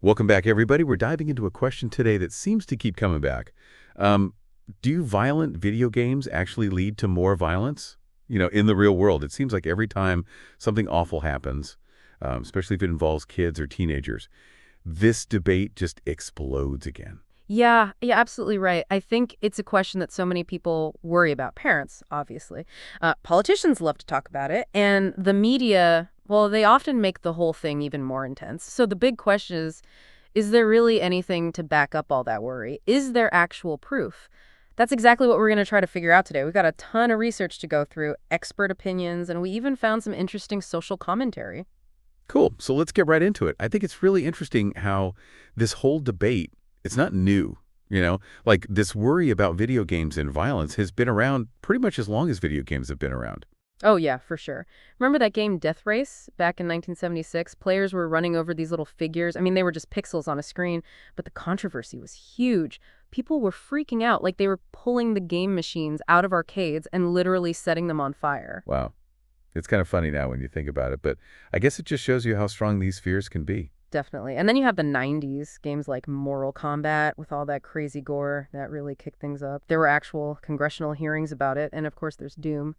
Welcome back, everybody. We're diving into a question today that seems to keep coming back. Um, do violent video games actually lead to more violence? In the real world, it seems like every time something awful happens, especially if it involves kids or teenagers, this debate just explodes again. Yeah, absolutely right. I think it's a question that so many people worry about. Parents, obviously. Politicians love to talk about it. And the media, well, they often make the whole thing even more intense. So the big question is there really anything to back up all that worry? Is there actual proof? That's exactly what we're going to try to figure out today. We've got a ton of research to go through, expert opinions, and we even found some interesting social commentary. Cool. So let's get right into it. I think it's really interesting how this whole debate, it's not new. Like this worry about video games and violence has been around pretty much as long as video games have been around. Oh, yeah, for sure. Remember that game Death Race back in 1976? Players were running over these little figures. I mean, they were just pixels on a screen, but the controversy was huge. People were freaking out like they were pulling the game machines out of arcades and literally setting them on fire. Wow. It's kind of funny now when you think about it, but I guess it just shows you how strong these fears can be. Definitely. And then you have the 90s, games like Mortal Kombat with all that crazy gore that really kicked things up. There were actual congressional hearings about it, and of course there's Doom.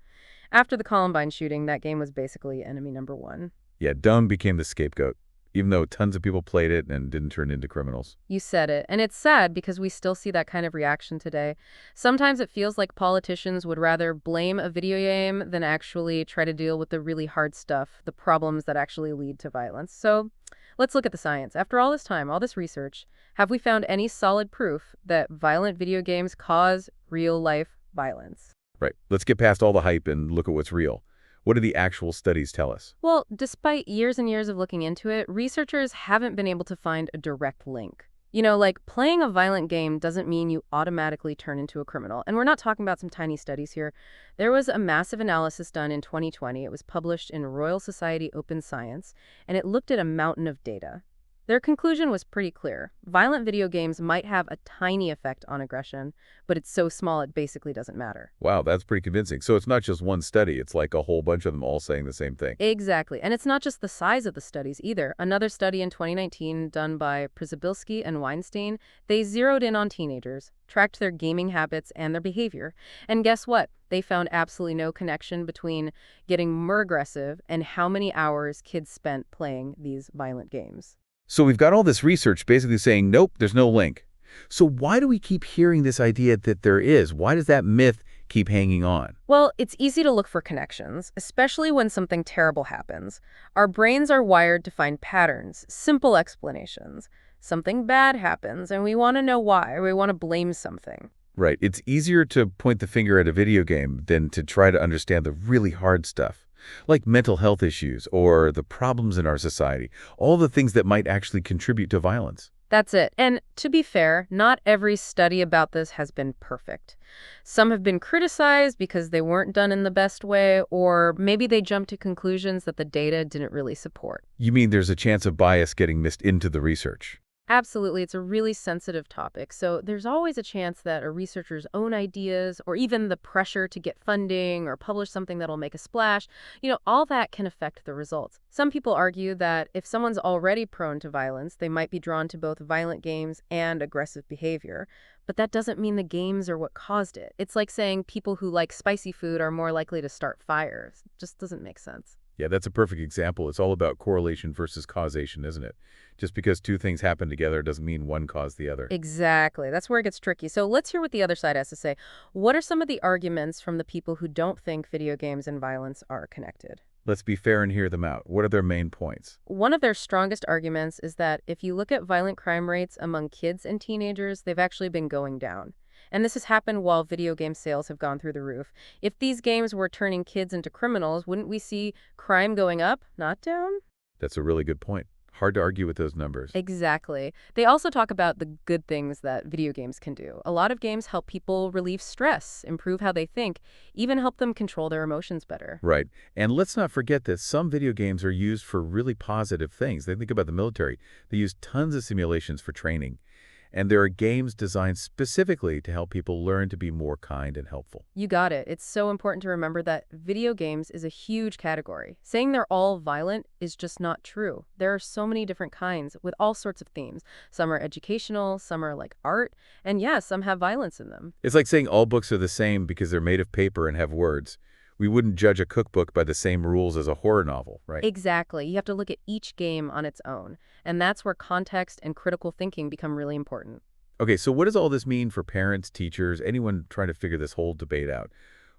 After the Columbine shooting, that game was basically enemy number one. Yeah, dumb became the scapegoat, even though tons of people played it and didn't turn into criminals. You said it. And it's sad because we still see that kind of reaction today. Sometimes it feels like politicians would rather blame a video game than actually try to deal with the really hard stuff, the problems that actually lead to violence. So let's look at the science. After all this time, all this research, have we found any solid proof that violent video games cause real-life violence? Right. Let's get past all the hype and look at what's real. What do the actual studies tell us? Well, despite years and years of looking into it, researchers haven't been able to find a direct link. Like playing a violent game doesn't mean you automatically turn into a criminal. And we're not talking about some tiny studies here. There was a massive analysis done in 2020. It was published in Royal Society Open Science, and it looked at a mountain of data. Their conclusion was pretty clear. Violent video games might have a tiny effect on aggression, but it's so small it basically doesn't matter. Wow, that's pretty convincing. So it's not just one study. It's like a whole bunch of them all saying the same thing. Exactly. And it's not just the size of the studies either. Another study in 2019 done by Przybyłski and Weinstein, they zeroed in on teenagers, tracked their gaming habits and their behavior. And guess what? They found absolutely no connection between getting more aggressive and how many hours kids spent playing these violent games. So we've got all this research basically saying, nope, there's no link. So why do we keep hearing this idea that there is? Why does that myth keep hanging on? Well, it's easy to look for connections, especially when something terrible happens. Our brains are wired to find patterns, simple explanations. Something bad happens, and we want to know why, or we want to blame something. Right. It's easier to point the finger at a video game than to try to understand the really hard stuff, like mental health issues or the problems in our society, all the things that might actually contribute to violence. That's it. And to be fair, not every study about this has been perfect. Some have been criticized because they weren't done in the best way, or maybe they jumped to conclusions that the data didn't really support. You mean there's a chance of bias getting mixed into the research? Absolutely. It's a really sensitive topic. So there's always a chance that a researcher's own ideas or even the pressure to get funding or publish something that'll make a splash, all that can affect the results. Some people argue that if someone's already prone to violence, they might be drawn to both violent games and aggressive behavior. But that doesn't mean the games are what caused it. It's like saying people who like spicy food are more likely to start fires. It just doesn't make sense. Yeah, that's a perfect example. It's all about correlation versus causation, isn't it? Just because two things happen together doesn't mean one caused the other. Exactly. That's where it gets tricky. So let's hear what the other side has to say. What are some of the arguments from the people who don't think video games and violence are connected? Let's be fair and hear them out. What are their main points? One of their strongest arguments is that if you look at violent crime rates among kids and teenagers, they've actually been going down. And this has happened while video game sales have gone through the roof. If these games were turning kids into criminals, wouldn't we see crime going up, not down? That's a really good point. Hard to argue with those numbers. Exactly. They also talk about the good things that video games can do. A lot of games help people relieve stress, improve how they think, even help them control their emotions better. Right. And let's not forget that some video games are used for really positive things. They think about the military. They use tons of simulations for training. and there are games designed specifically to help people learn to be more kind and helpful. You got it. It's so important to remember that video games is a huge category. Saying they're all violent is just not true. There are so many different kinds with all sorts of themes. Some are educational, some are like art, and yeah, some have violence in them. It's like saying all books are the same because they're made of paper and have words. We wouldn't judge a cookbook by the same rules as a horror novel, right? Exactly. You have to look at each game on its own, and that's where context and critical thinking become really important. Okay, so what does all this mean for parents, teachers, anyone trying to figure this whole debate out?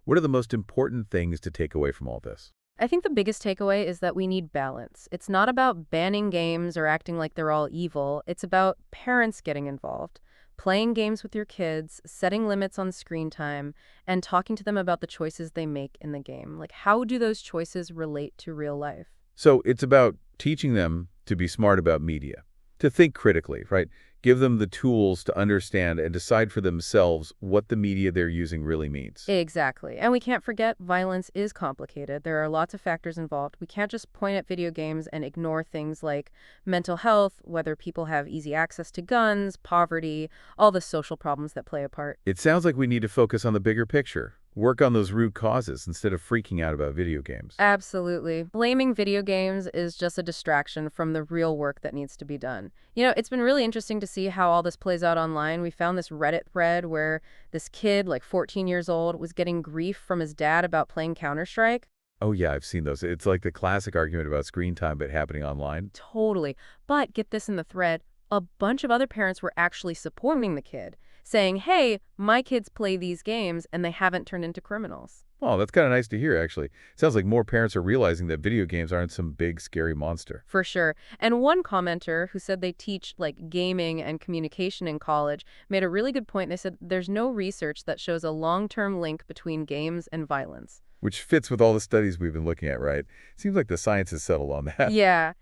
What are the most important things to take away from all this? I think the biggest takeaway is that we need balance. It's not about banning games or acting like they're all evil. It's about parents getting involved, playing games with your kids, setting limits on screen time, and talking to them about the choices they make in the game. Like, how do those choices relate to real life? So it's about teaching them to be smart about media, to think critically, right? Give them the tools to understand and decide for themselves what the media they're using really means. Exactly. And we can't forget violence is complicated. There are lots of factors involved. We can't just point at video games and ignore things like mental health, whether people have easy access to guns, poverty, all the social problems that play a part. It sounds like we need to focus on the bigger picture, work on those root causes instead of freaking out about video games. Absolutely. Blaming video games is just a distraction from the real work that needs to be done. It's been really interesting to see how all this plays out online. We found this Reddit thread where this kid, like 14 years old, was getting grief from his dad about playing Counter-Strike. Oh yeah, I've seen those. It's like the classic argument about screen time, but happening online. Totally. But get this in the thread, a bunch of other parents were actually supporting the kid, saying, hey, my kids play these games and they haven't turned into criminals. Oh, that's kind of nice to hear, actually. Sounds like more parents are realizing that video games aren't some big, scary monster. For sure. And one commenter who said they teach like gaming and communication in college made a really good point. They said there's no research that shows a long-term link between games and violence. Which fits with all the studies we've been looking at, right? Seems like the science has settled on that. Yeah.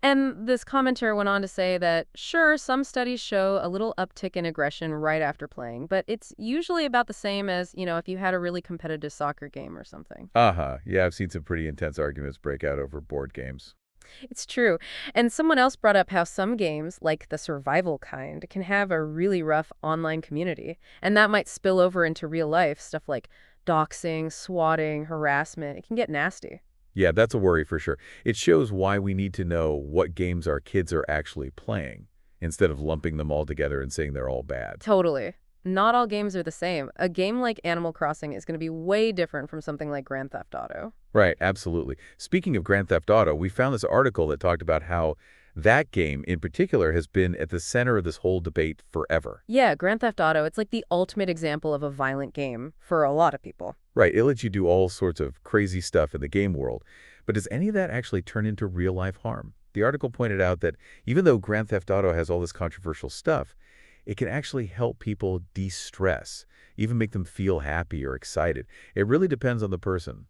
And this commenter went on to say that, sure, some studies show a little uptick in aggression right after playing, but it's usually about the same as, if you had a really competitive soccer game or something. Uh-huh. Yeah, I've seen some pretty intense arguments break out over board games. It's true. And someone else brought up how some games, like the survival kind, can have a really rough online community, and that might spill over into real life, stuff like doxing, swatting, harassment. It can get nasty. Yeah, that's a worry for sure. It shows why we need to know what games our kids are actually playing, instead of lumping them all together and saying they're all bad. Totally. Not all games are the same. A game like Animal Crossing is going to be way different from something like Grand Theft Auto. Right, absolutely. Speaking of Grand Theft Auto, we found this article that talked about how that game in particular has been at the center of this whole debate forever. Yeah, Grand Theft Auto, it's like the ultimate example of a violent game for a lot of people. Right, it lets you do all sorts of crazy stuff in the game world. But does any of that actually turn into real-life harm? The article pointed out that even though Grand Theft Auto has all this controversial stuff, it can actually help people de-stress, even make them feel happy or excited. It really depends on the person,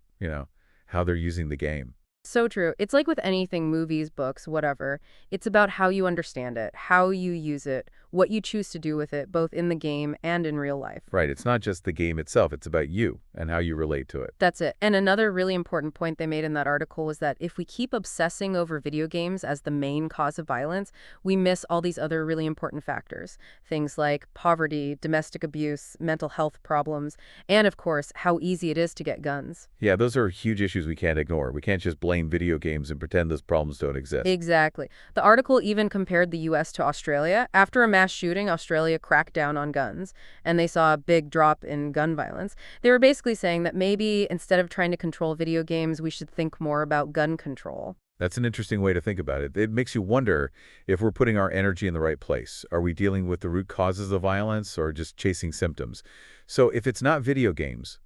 how they're using the game. So true. It's like with anything, movies, books, whatever. It's about how you understand it, how you use it, what you choose to do with it, both in the game and in real life. Right, it's not just the game itself, it's about you and how you relate to it. That's it. And another really important point they made in that article was that if we keep obsessing over video games as the main cause of violence, we miss all these other really important factors. Things like poverty, domestic abuse, mental health problems, and of course, how easy it is to get guns. Yeah, those are huge issues we can't ignore. We can't just blame video games and pretend those problems don't exist. Exactly. The article even compared the U.S. to Australia. After a mass shooting, Australia cracked down on guns, and they saw a big drop in gun violence. They were basically saying that maybe instead of trying to control video games, we should think more about gun control. That's an interesting way to think about it. It makes you wonder if we're putting our energy in the right place. Are we dealing with the root causes of violence or just chasing symptoms? So if it's not video games,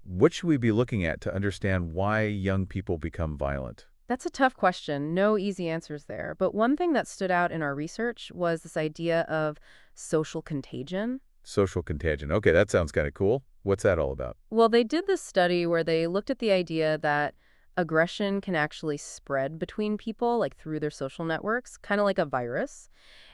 what should we be looking at to understand why young people become violent? That's a tough question. No easy answers there. But one thing that stood out in our research was this idea of social contagion. Social contagion. Okay, that sounds kind of cool. What's that all about? Well, they did this study where they looked at the idea that aggression can actually spread between people, like through their social networks, kind of like a virus.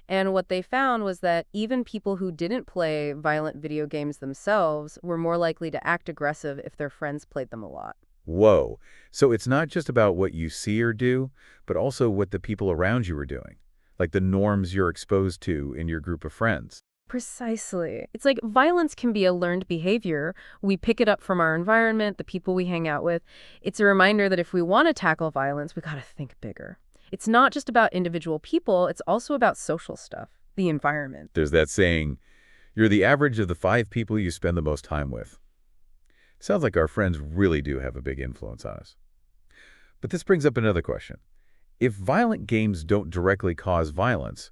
And what they found was that even people who didn't play violent video games themselves were more likely to act aggressive if their friends played them a lot. Whoa. So it's not just about what you see or do, but also what the people around you are doing, like the norms you're exposed to in your group of friends. Precisely. It's like violence can be a learned behavior. We pick it up from our environment, the people we hang out with. It's a reminder that if we want to tackle violence, we got to think bigger. It's not just about individual people, it's also about social stuff, the environment. There's that saying, you're the average of the 5 people you spend the most time with. Sounds like our friends really do have a big influence on us. But this brings up another question. If violent games don't directly cause violence,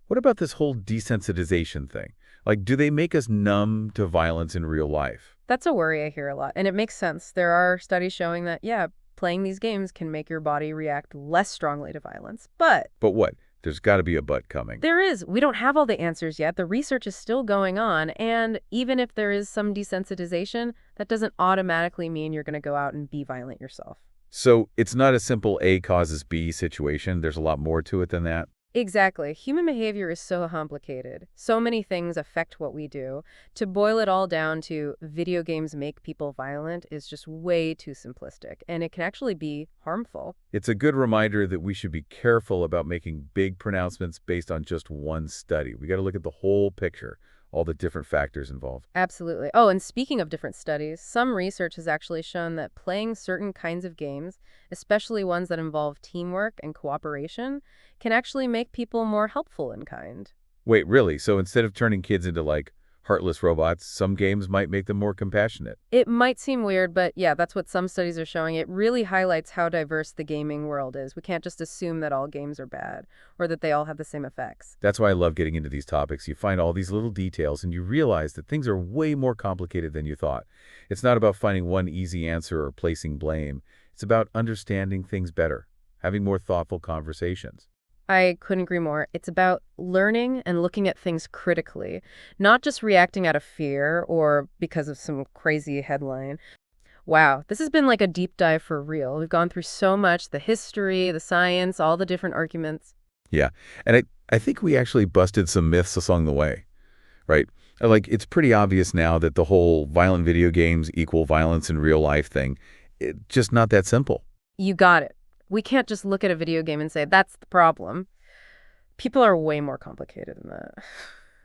what about this whole desensitization thing? Like, do they make us numb to violence in real life? That's a worry I hear a lot, and it makes sense. There are studies showing that, yeah, playing these games can make your body react less strongly to violence. But But what? There's got to be a but coming. there is. We don't have all the answers yet. The research is still going on, and even if there is some desensitization, that doesn't automatically mean you're going to go out and be violent yourself. So it's not a simple A causes B situation. There's a lot more to it than that. Exactly. Human behavior is so complicated. So many things affect what we do. To boil it all down to video games make people violent is just way too simplistic, and it can actually be harmful. It's a good reminder that we should be careful about making big pronouncements based on just one study. We got to look at the whole picture, all the different factors involved. Absolutely. Oh, and speaking of different studies, some research has actually shown that playing certain kinds of games, especially ones that involve teamwork and cooperation, can actually make people more helpful and kind. Wait, really? So instead of turning kids into, like, heartless robots, some games might make them more compassionate? It might seem weird, but yeah, that's what some studies are showing. It really highlights how diverse the gaming world is. We can't just assume that all games are bad or that they all have the same effects. That's why I love getting into these topics. You find all these little details and you realize that things are way more complicated than you thought. It's not about finding one easy answer or placing blame. It's about understanding things better, having more thoughtful conversations. I couldn't agree more. It's about learning and looking at things critically, not just reacting out of fear or because of some crazy headline. Wow, this has been like a deep dive for real. We've gone through so much, the history, the science, all the different arguments. Yeah, and I think we actually busted some myths along the way, right? Like, it's pretty obvious now that the whole violent video games equal violence in real life thing, it's just not that simple. You got it. We can't just look at a video game and say, that's the problem. People are way more complicated than that.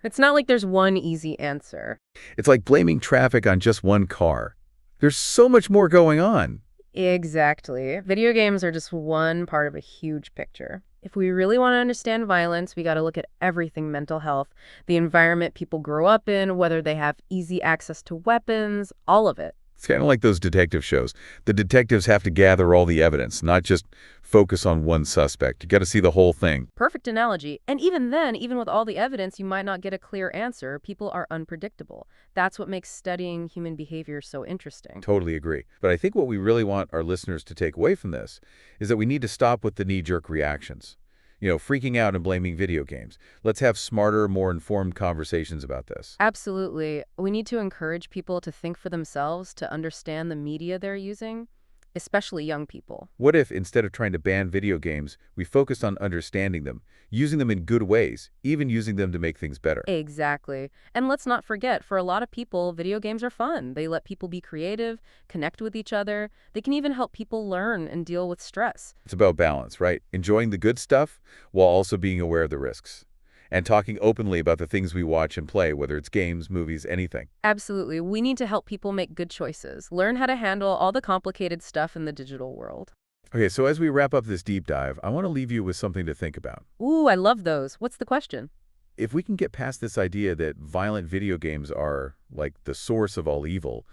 It's not like there's one easy answer. It's like blaming traffic on just one car. There's so much more going on. Exactly. Video games are just one part of a huge picture. If we really want to understand violence, we got to look at everything: mental health, the environment people grow up in, whether they have easy access to weapons, all of it. It's kind of like those detective shows. The detectives have to gather all the evidence, not just focus on one suspect. You got to see the whole thing. Perfect analogy. And even then, even with all the evidence, you might not get a clear answer. People are unpredictable. That's what makes studying human behavior so interesting. Totally agree. But I think what we really want our listeners to take away from this is that we need to stop with the knee-jerk reactions. Freaking out and blaming video games. Let's have smarter, more informed conversations about this. Absolutely. We need to encourage people to think for themselves, to understand the media they're using, especially young people. What if, instead of trying to ban video games, we focused on understanding them, using them in good ways, even using them to make things better? Exactly. And let's not forget, for a lot of people, video games are fun. They let people be creative, connect with each other. They can even help people learn and deal with stress. It's about balance, right? Enjoying the good stuff while also being aware of the risks. And talking openly about the things we watch and play, whether it's games, movies, anything. Absolutely. We need to help people make good choices, learn how to handle all the complicated stuff in the digital world. Okay, so as we wrap up this deep dive, I want to leave you with something to think about. Ooh, I love those. What's the question? If we can get past this idea that violent video games are, like, the source of all evil,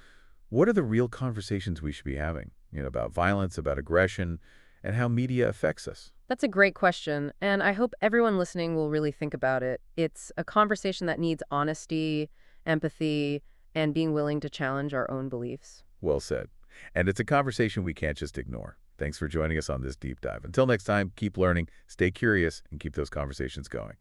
what are the real conversations we should be having? About violence, about aggression, and how media affects us. That's a great question, and I hope everyone listening will really think about it. It's a conversation that needs honesty, empathy, and being willing to challenge our own beliefs. Well said. And it's a conversation we can't just ignore. Thanks for joining us on this deep dive. Until next time, keep learning, stay curious, and keep those conversations going.